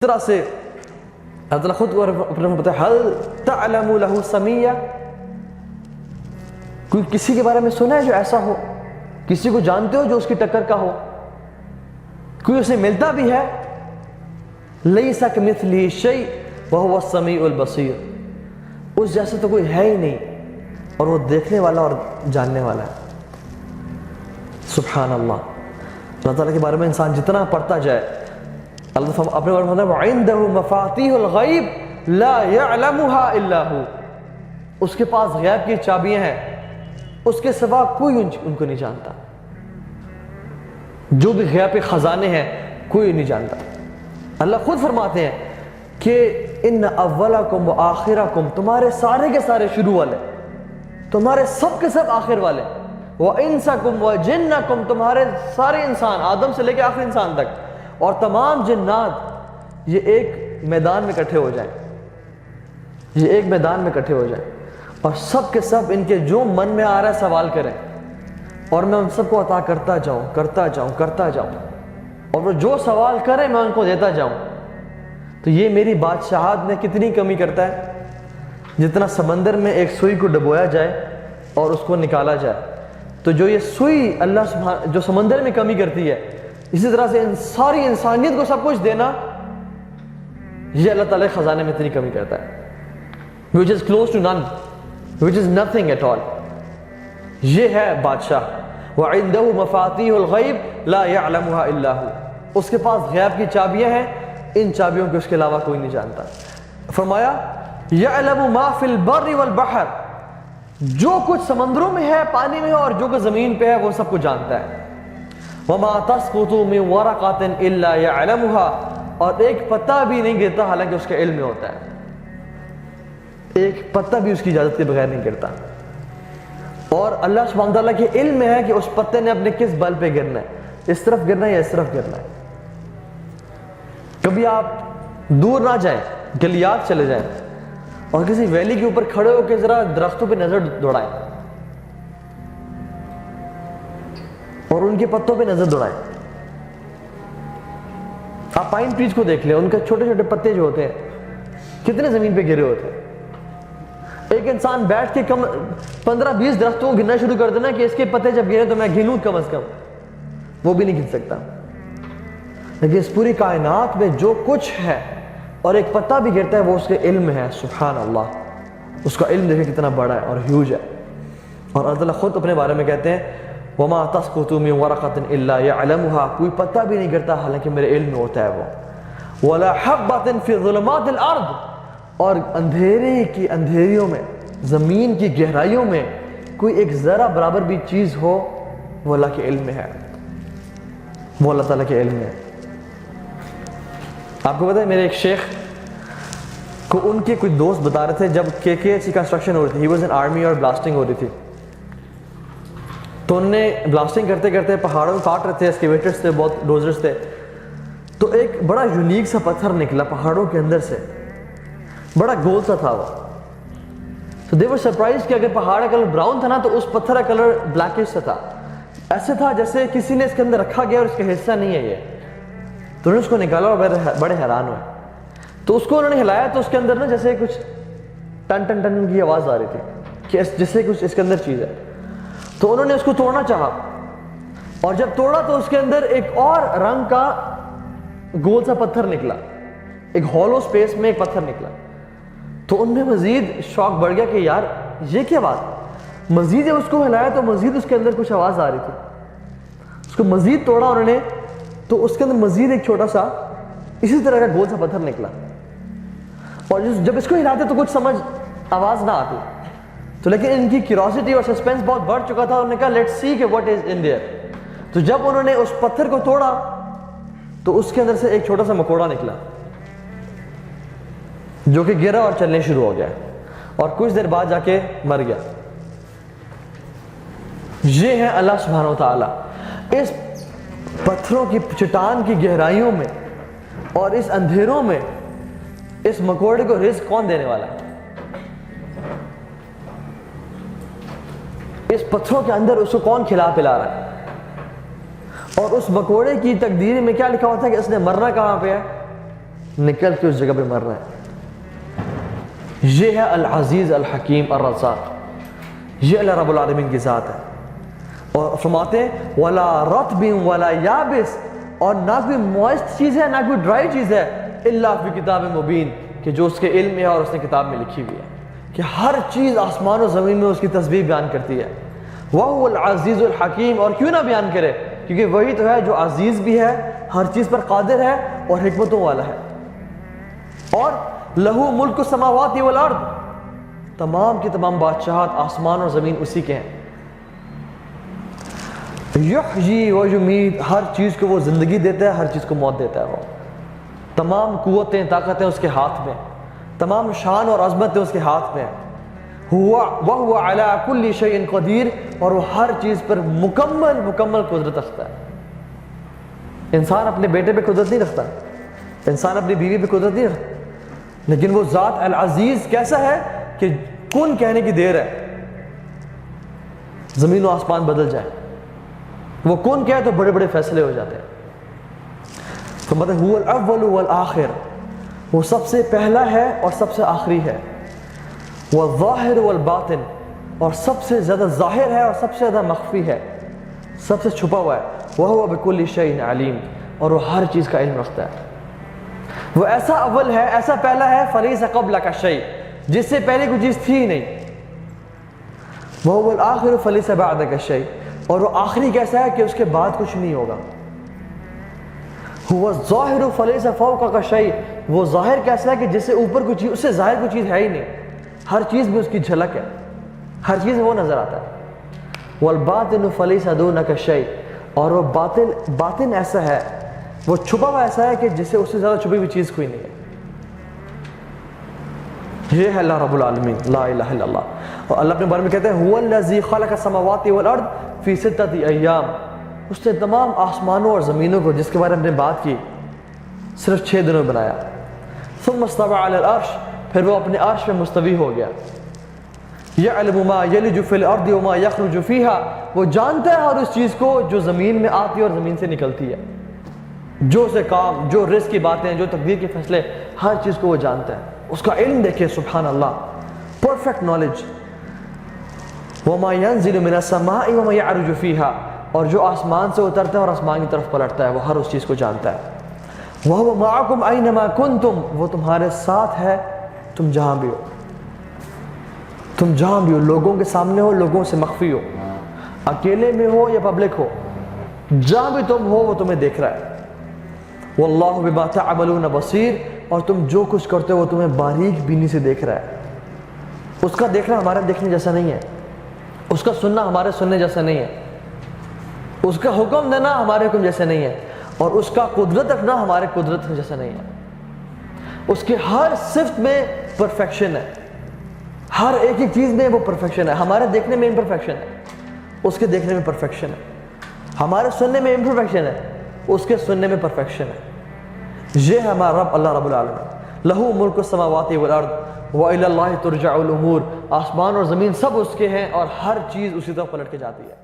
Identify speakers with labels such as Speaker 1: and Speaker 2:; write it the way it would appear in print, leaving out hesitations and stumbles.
Speaker 1: طرح سے اللہ تعالیٰ خود اپنے بتایا حل تعلم له سمیہ، کوئی کسی کے بارے میں سنا ہے جو ایسا ہو؟ کسی کو جانتے ہو جو اس کی ٹکر کا ہو؟ کوئی اسے ملتا بھی ہے؟ لیس کمثلہ شیء وہو السمیع البصیر، اس جیسا تو کوئی ہے ہی نہیں اور وہ دیکھنے والا اور جاننے والا ہے۔ سبحان اللہ، اللہ تعالیٰ کے بارے میں انسان جتنا پڑھتا جائے، اللہ تعالیٰ اپنے بارے میں وَعِندَهُ مَفَاتِيحُ الْغَيْبِ لَا يَعْلَمُهَا إِلَّا هُ، اس کے پاس غیب کی چابیاں ہیں، اس کے سوا کوئی ان کو نہیں جانتا، جو بھی غیب کے خزانے ہیں کوئی نہیں جانتا۔ اللہ خود فرماتے ہیں کہ ان اولکم و آخرکم، تمہارے سارے کے سارے شروع والے، تمہارے سب کے سب آخر والے، وَإِنسَكُمْ وَجِنَّكُمْ، تمہارے سارے انسان آدم سے لے کے آخری انسان تک، اور تمام جنات، یہ ایک میدان میں اکٹھے ہو جائیں، یہ ایک میدان میں اکٹھے ہو جائیں اور سب کے سب ان کے جو من میں آ رہا ہے سوال کریں، اور میں ان سب کو عطا کرتا جاؤں کرتا جاؤں کرتا جاؤں، اور وہ جو سوال کریں میں ان کو دیتا جاؤں، تو یہ میری بادشاہت میں کتنی کمی کرتا ہے؟ جتنا سمندر میں ایک سوئی کو ڈبویا جائے اور اس کو نکالا جائے، تو جو یہ سوئی اللہ جو سمندر میں کمی کرتی ہے، اسی طرح سے ساری انسانیت کو سب کچھ دینا، یہ اللہ تعالیٰ خزانے میں اتنی کمی کرتا ہے، which is close to none, which is nothing at all۔ یہ ہے بادشاہ، وَعِندَهُ مَفَاتِيحُ الْغَيْبِ لَا يَعْلَمُهَا إِلَّا هُ، اس کے پاس غیب کی چابیاں ہیں، ان چابیوں کو اس کے علاوہ کوئی نہیں جانتا۔ فرمایا يَعْلَمُ مَا فِي الْبَرِّ وَالْبَحْرِ، جو کچھ سمندروں میں ہے، پانی میں ہے، اور جو کچھ زمین پہ ہے وہ سب کو جانتا ہے۔ وَمَا تَسْقُطُ مِن وَرَقَةٍ إِلَّا يَعْلَمُهَا، اور ایک پتا بھی نہیں گرتا حالانکہ اس کا علم میں ہوتا ہے، ایک پتا بھی اس کی اجازت کے بغیر نہیں گرتا، اور اللہ سبحانہ تعالیٰ کے علم میں ہے کہ اس پتے نے اپنے کس بل پہ گرنا ہے، اس طرف گرنا ہے یا اس طرف گرنا ہے۔ کبھی آپ دور نہ جائیں، گلیات چلے جائیں اور کسی ویلی کے اوپر کھڑے ہو کے ذرا درختوں پہ نظر دوڑائیں اور ان کے پتوں پہ نظر دوڑائیں۔ آپ پائن ٹریز کو دیکھ لیں، ان کے چھوٹے چھوٹے پتے جو ہوتے ہیں کتنے زمین پہ گرے ہوتے ہیں۔ ایک انسان بیٹھ کے 15-20 درختوں کو گننا شروع کر دینا کہ اس کے پتے جب گرے تو میں گنوں کم از کم، وہ بھی نہیں گن سکتا۔ لیکن اس پوری کائنات میں جو کچھ ہے اور ایک پتا بھی گرتا ہے وہ اس کے علم میں ہے۔ سبحان اللہ، اس کا علم دیکھیں کتنا بڑا ہے اور ہیوج ہے۔ اور اللہ تعالیٰ خود اپنے بارے میں کہتے ہیں وَمَا تَسْقُطُ مِن وَرَقَةٍ إِلَّا يَعْلَمُهَا، کوئی پتا بھی نہیں گرتا حالانکہ میرے علم میں ہوتا ہے وہ۔ وَلَا حَبَّةٍ فِي ظُلُمَاتِ الْأَرْضِ، اور اندھیرے کی اندھیریوں میں، زمین کی گہرائیوں میں کوئی ایک ذرہ برابر بھی چیز ہو، وہ اللہ کے علم میں ہے، وہ اللہ تعالیٰ کے علم میں ہے۔ آپ کو پتہ ہے میرے ایک شیخ کو ان کے کوئی دوست بتا رہے تھے جب KKH کی کنسٹرکشن ہو رہی تھی، ہی واز ان آرمی اور بلاسٹنگ ہو رہی تھی، تو انہوں نے بلاسٹنگ کرتے کرتے پہاڑوں کو کاٹ رہے تھے، ایکسکیویٹرز تھے، بہت ڈوزرز تھے، تو ایک بڑا یونیک سا پتھر نکلا پہاڑوں کے اندر سے، بڑا گول سا تھا وہ۔ تو دے ور سرپرائز کہ اگر پہاڑ کا کلر براؤن تھا نا تو اس پتھر کا کلر بلیکش سا تھا، ایسے تھا جیسے کسی نے اس کے اندر رکھا گیا اور اس کا حصہ نہیں ہے یہ۔ تو انہوں نے اس کو نکالا اور بڑے حیران ہوئے، تو اس کو انہوں نے ہلایا تو اس کے اندر نا جیسے کچھ ٹن ٹن ٹن کی آواز آ رہی تھی کہ جیسے کچھ اس کے اندر چیز ہے۔ تو انہوں نے اس کو توڑنا چاہا، اور جب توڑا تو اس کے اندر ایک اور رنگ کا گول سا پتھر نکلا، ایک ہالو سپیس میں ایک پتھر نکلا۔ تو ان میں مزید شوق بڑھ گیا کہ یار یہ کیا بات، مزید اس کو ہلایا تو مزید اس کے اندر کچھ آواز آ رہی تھی، اس کو مزید توڑا انہوں نے تو اس کے اندر مزید ایک چھوٹا سا اسی طرح کا گول سا پتھر نکلا، اور جب اس کو ہلاتے تو کچھ سمجھ آواز نہ آتی، تو لیکن ان کی کیوریوسٹی اور سسپینس بہت بڑھ چکا تھا، انہوں نے کہا لیٹس سی کہ واٹ از ان دیئر۔ تو جب انہوں نے اس پتھر کو توڑا تو اس کے اندر سے ایک چھوٹا سا مکوڑا نکلا جو کہ گرا اور چلنے شروع ہو گیا، اور کچھ دیر بعد جا کے مر گیا۔ یہ ہے اللہ سبحانہ و تعالیٰ، اس پتھروں کی چٹان کی گہرائیوں میں اور اس اندھیروں میں اس مکوڑے کو رزق کون دینے والا ہے؟ اس پتھروں کے اندر اس کو کون کھلا پلا رہا ہے؟ اور اس مکوڑے کی تقدیر میں کیا لکھا ہوا تھا کہ اس نے مرنا کہاں پہ ہے؟ نکل کے اس جگہ پہ مر رہا ہے. یہ ہے العزیز الحکیم الرزاق، یہ اللہ رب العالمین کی ذات ہے. اور فرماتے ہیں ولا رطب ولا یابس، اور نہ کوئی موئسٹ چیز ہے نہ کوئی ڈرائی چیز ہے الا فی کتاب مبین، کہ جو اس کے علم میں ہے اور اس نے کتاب میں لکھی ہوئی ہے، کہ ہر چیز آسمان و زمین میں اس کی تسبیح بیان کرتی ہے. وَهُوَ الْعَزِيزُ الْحَكِيمُ، اور کیوں نہ بیان کرے، کیونکہ وہی تو ہے جو عزیز بھی ہے، ہر چیز پر قادر ہے اور حکمتوں والا ہے. اور لہو ملک السماوات والارض، تمام کی تمام بادشاہت آسمان اور زمین اسی کے ہیں. یحیی و یمیت، ہر چیز کو وہ زندگی دیتا ہے، ہر چیز کو موت دیتا ہے. وہ تمام قوتیں طاقتیں اس کے ہاتھ میں، تمام شان اور عظمتیں اس کے ہاتھ میں. وَهُوَ عَلَىٰ كُلِّ شَيْءٍ قدیر، اور وہ ہر چیز پر مکمل قدرت رکھتا ہے. انسان اپنے بیٹے پہ قدرت نہیں رکھتا، انسان اپنی بیوی پہ قدرت نہیں رکھتا، لیکن وہ ذات العزیز کیسا ہے کہ کن کہنے کی دیر ہے زمین و آسمان بدل جائے. وہ کن کہے تو بڑے بڑے فیصلے ہو جاتے ہیں. تو مطلب هو الاول والآخر، وہ سب سے پہلا ہے اور سب سے آخری ہے. والظاہر والباطن، اور سب سے زیادہ ظاہر ہے اور سب سے زیادہ مخفی ہے، سب سے چھپا ہوا ہے. وَهُوَ بِكُلِّ شَيْءٍ عَلِيمٌ، اور وہ ہر چیز کا علم رکھتا ہے. وہ ایسا اول ہے، ایسا پہلا ہے، فَلَيْسَ قَبْلَكَ شَيْءٌ، جس سے پہلے کوئی چیز تھی ہی نہیں. وَهُوَ الْآخِرُ فَلَيْسَ بَعْدَكَ شَيْءٌ، اور وہ آخری کیسا ہے کہ اس کے بعد کچھ نہیں ہوگا. هُوَ الظَّاهِرُ فَلَيْسَ فَوْقَكَ شَيْءٌ، وہ ظاہر کیسا ہے کہ جس سے اوپر کوئی چیز، اس سے ظاہر کوئی چیز ہے ہی نہیں، ہر چیز میں اس کی جھلک ہے، ہر چیز میں وہ نظر آتا ہے. وَالْبَاطِنُ فَلَيْسَ دُونَكَ شَيْءٌ، اور وہ باطن ایسا ہے، وہ چھپا ہوا ایسا ہے کہ جس سے اس سے زیادہ چھپی ہوئی چیز کوئی نہیں ہے. یہ ہے اللہ رب العالمین، لا الہ الا اللہ. اور اللہ اپنے بارے میں کہتے ہیں هُوَ الَّذِي خَلَقَ السَّمَاوَاتِ وَالْأَرْضَ فِي سِتَّةِ أَيَّامٍ، اس نے تمام آسمانوں اور زمینوں کو، جس کے بارے میں ہم نے بات کی، صرف 6 دنوں میں بنایا. ثُمَّ اسْتَوَىٰ عَلَى الْعَرْشِ، پھر وہ اپنے عرش میں مستوی ہو گیا. يَعْلَمُ مَا يَلِجُ فِي الْأَرْضِ وَمَا يَخْرُجُ فِيهَا، وہ جانتا ہے ہر اس چیز کو جو زمین میں آتی ہے اور زمین سے نکلتی ہے، جو سے کام، جو رزق کی باتیں، جو تقدیر کے فیصلے، ہر چیز کو وہ جانتا ہے. اس کا علم دیکھیں، سبحان اللہ، پرفیکٹ نالج. وَمَا يَنزِلُ مِنَ السَّمَاءِ وَمَا يَعْرُجُ فِيهَا، اور جو آسمان سے اترتا ہے اور آسمان کی طرف پلٹتا ہے، وہ ہر اس چیز کو جانتا ہے. وَهُوَ مَعَكُمْ أَيْنَمَا كُنْتُمْ، وہ تمہارے ساتھ ہے تم جہاں بھی ہو، تم جہاں بھی ہو، لوگوں کے سامنے ہو، لوگوں سے مخفی ہو، اکیلے میں ہو یا پبلک ہو، جہاں بھی تم ہو وہ تمہیں دیکھ رہا ہے. وَاللَّهُ بِمَا تَعْمَلُونَ بَصِيرٌ، اور تم جو کچھ کرتے ہو وہ تمہیں باریک بینی سے دیکھ رہا ہے. اس کا دیکھنا ہمارے دیکھنے جیسا نہیں ہے، اس کا سننا ہمارے سننے جیسا نہیں ہے، اس کا حکم دینا ہمارے حکم جیسے نہیں ہے، اور اس کا قدرت رکھنا ہمارے قدرت جیسا نہیں ہے. اس کی ہر صفت میں پرفیکشن ہے، ہر ایک چیز میں وہ پرفیکشن ہے. ہمارے دیکھنے میں امپرفیکشن ہے، اس کے دیکھنے میں پرفیکشن ہے. ہمارے سننے میں امپرفیکشن ہے، اس کے سننے میں پرفیکشن ہے. یہ ہے ہمارا رب، اللہ رب العالمین. لہو ملک السماوات والارض وإلی اللہ ترجع الامور، آسمان اور زمین سب اس کے ہیں اور ہر چیز اسی طرف پلٹ کے جاتی ہے.